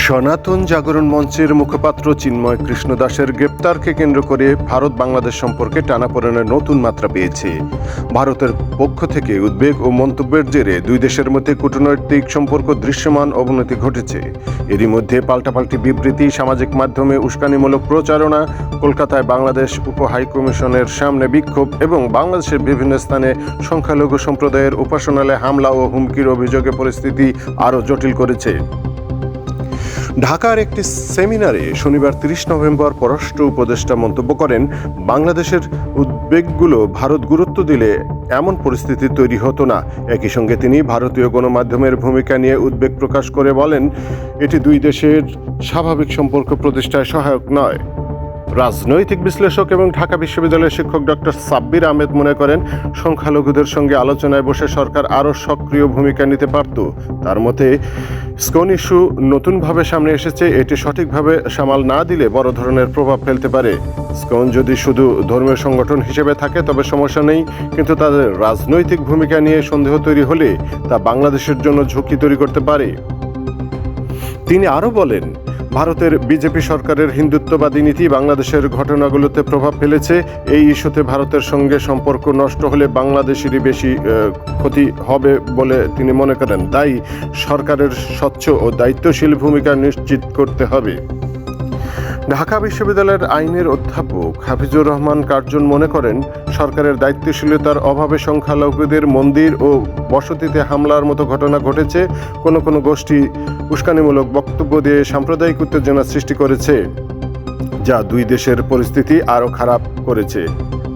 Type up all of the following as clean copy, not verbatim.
সনাতন জাগরণ মঞ্চের মুখপাত্র চিন্ময় কৃষ্ণ দাসের গ্রেপ্তারকে কেন্দ্র করে ভারত বাংলাদেশ সম্পর্কে টানাপোড়েনের নতুন মাত্রা পেয়েছে। ভারতের পক্ষ থেকে উদ্বেগ ও মন্তব্যের জেরে দুই দেশের মধ্যে কূটনৈতিক সম্পর্ক দৃশ্যমান অবনতি ঘটেছে। এরই মধ্যে পাল্টাপাল্টি বিবৃতি, সামাজিক মাধ্যমে উস্কানিমূলক প্রচারণা, কলকাতায় বাংলাদেশ উপ হাইকমিশনের সামনে বিক্ষোভ এবং বাংলাদেশের বিভিন্ন স্থানে সংখ্যালঘু সম্প্রদায়ের উপাসনালয়ে হামলা ও হুমকির অভিযোগে পরিস্থিতি আরও জটিল করেছে। ঢাকার একটি সেমিনারে শনিবার ৩০ নভেম্বর পররাষ্ট্র উপদেষ্টা মন্তব্য করেন, বাংলাদেশের উদ্বেগগুলো ভারত গুরুত্ব দিলে এমন পরিস্থিতি তৈরি হতো না। একই সঙ্গে তিনি ভারতীয় গণমাধ্যমের ভূমিকা নিয়ে উদ্বেগ প্রকাশ করে বলেন, এটি দুই দেশের স্বাভাবিক সম্পর্ক প্রতিষ্ঠায় সহায়ক নয়। রাজনৈতিক বিশ্লেষক এবং ঢাকা বিশ্ববিদ্যালয়ের শিক্ষক ডক্টর সাব্বির আহমেদ মনে করেন, সংখ্যালঘুদের সঙ্গে আলোচনায় বসে সরকার আরও সক্রিয় ভূমিকা নিতে পারত। তার মতে, স্কন ইস্যু নতুনভাবে সামনে এসেছে, এটি সঠিকভাবে সামাল না দিলে বড় ধরনের প্রভাব ফেলতে পারে। স্কন যদি শুধু ধর্মীয় সংগঠন হিসেবে থাকে তবে সমস্যা নেই, কিন্তু তাদের রাজনৈতিক ভূমিকা নিয়ে সন্দেহ তৈরি হলে তা বাংলাদেশের জন্য ঝুঁকি তৈরি করতে পারে। তিনি আরও বলেন, ভারতের বিজেপি সরকারের হিন্দুত্ববাদী নীতি বাংলাদেশের ঘটনাগুলোতে প্রভাব ফেলেছে। এই ইস্যুতে ভারতের সঙ্গে সম্পর্ক নষ্ট হলে বাংলাদেশেরই বেশি ক্ষতি হবে বলে তিনি মনে করেন। তাই সরকারের স্বচ্ছ ও দায়িত্বশীল ভূমিকা নিশ্চিত করতে হবে। ঢাকা বিশ্ববিদ্যালয়ের আইনের অধ্যাপক হাফিজুর রহমান কার্জন মনে করেন, সরকারের দায়িত্বশীলতার অভাবে সংখ্যালঘুদের মন্দির ও বসতিতে হামলার মতো ঘটনা ঘটেছে। কোনো গোষ্ঠী উস্কানিমূলক বক্তব্য দিয়ে সাম্প্রদায়িক উত্তেজনা সৃষ্টি করেছে, যা দুই দেশের পরিস্থিতি আরও খারাপ করেছে।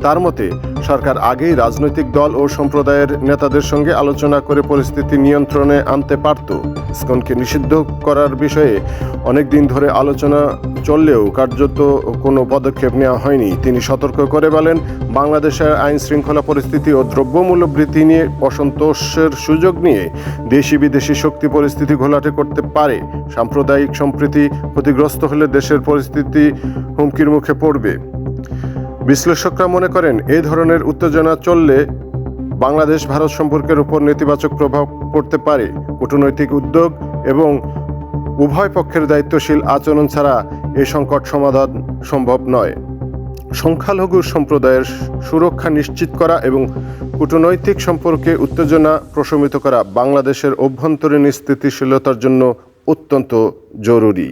তার মতে, সরকার আগেই রাজনৈতিক দল ও সম্প্রদায়ের নেতাদের সঙ্গে আলোচনা করে পরিস্থিতি নিয়ন্ত্রণে আনতে পারত। ইসকনকে নিষিদ্ধ করার বিষয়ে অনেক দিন ধরে আলোচনা চললেও কার্যত কোনো পদক্ষেপ নেওয়া হয়নি। তিনি সতর্ক করে বলেন, বাংলাদেশের আইন শৃঙ্খলা পরিস্থিতি ও দ্রব্যমূল্য বৃদ্ধি নিয়ে অসন্তোষের সুযোগ নিয়ে দেশি বিদেশি শক্তি পরিস্থিতি ঘোলাটে করতে পারে। সাম্প্রদায়িক সম্প্রীতি ক্ষতিগ্রস্ত হলে দেশের পরিস্থিতি হুমকির মুখে পড়বে। বিশ্লেষকরা মনে করেন, এই ধরনের উত্তেজনা চললে বাংলাদেশ ভারত সম্পর্কের উপর নেতিবাচক প্রভাব পড়তে পারে। কূটনৈতিক উদ্যোগ এবং উভয় পক্ষের দায়িত্বশীল আচরণ ছাড়া এই সংকট সমাধান সম্ভব নয়। সংখ্যালঘু সম্প্রদায়ের সুরক্ষা নিশ্চিত করা এবং কূটনৈতিক সম্পর্কে উত্তেজনা প্রশমিত করা বাংলাদেশের অভ্যন্তরীণ স্থিতিশীলতার জন্য অত্যন্ত জরুরি।